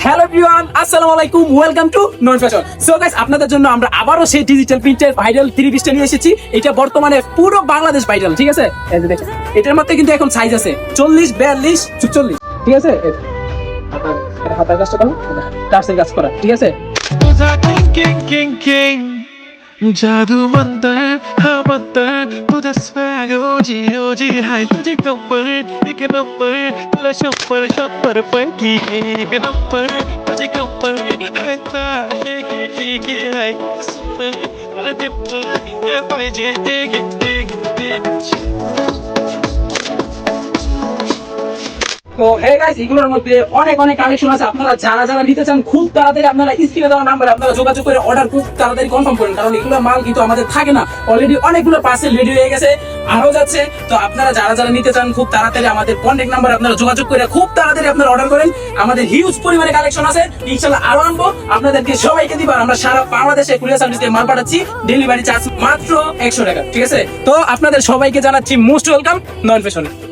Hello everyone, আসসালামু আলাইকুম, welcome to non fashion. So guys, আপনাদের জন্য আমরা আবারও সেই ডিজিটাল প্রিন্টের ভাইরাল 3 পিসটা নিয়ে এসেছি। এটা বর্তমানে পুরো বাংলাদেশ ভাইরাল, ঠিক আছে? এই যে দেখেন, এটার মধ্যে কিন্তু এখন সাইজ আছে 40, 42, 44, ঠিক আছে? হাতার কাজটা করো, টার্সেল কাজ করা, ঠিক আছে? जादू मंतर हाँ मंतर तुझा स्वैग ओजी ओजी हाय तुझे नंबर एक नंबर तुला शंभर पैकी एक नंबर तुझे नंबर ऐसा एक हाय सुपर अरे पाहिजे তো হে গাইস, এগুলোর মধ্যে অনেক অনেক কালেকশন আছে। আপনারা যারা যারা নিতে চান খুব তাড়াতাড়ি আপনারা স্ক্রিনে দেওয়া নাম্বারে আপনারা যোগাযোগ করে অর্ডার খুব তাড়াতাড়ি কনফার্ম করেন, কারণ এগুলো মাল কিন্তু আমাদের থাকে না। অলরেডি অনেকগুলো পার্সেল রেডি হয়ে গেছে, আরো যাচ্ছে। তো আপনারা যারা যারা নিতে চান খুব তাড়াতাড়ি আমাদের কন্ট্যাক্ট নাম্বারে আপনারা যোগাযোগ করে খুব তাড়াতাড়ি আপনারা অর্ডার করেন। আমাদের হিউজ পরিমাণে কালেকশন আছে, ইনশাআল্লাহ আরো আনবো, আপনাদেরকে সবাইকে দিব। আর আমরা সারা বাংলাদেশে কুরিয়ার সার্ভিস দিয়ে মাল পাঠাচ্ছি, ডেলিভারি চার্জ মাত্র 100 টাকা, ঠিক আছে? তো আপনাদের সবাইকে জানাচ্ছি মোস্ট ওয়েলকাম নন ফ্যাশনে।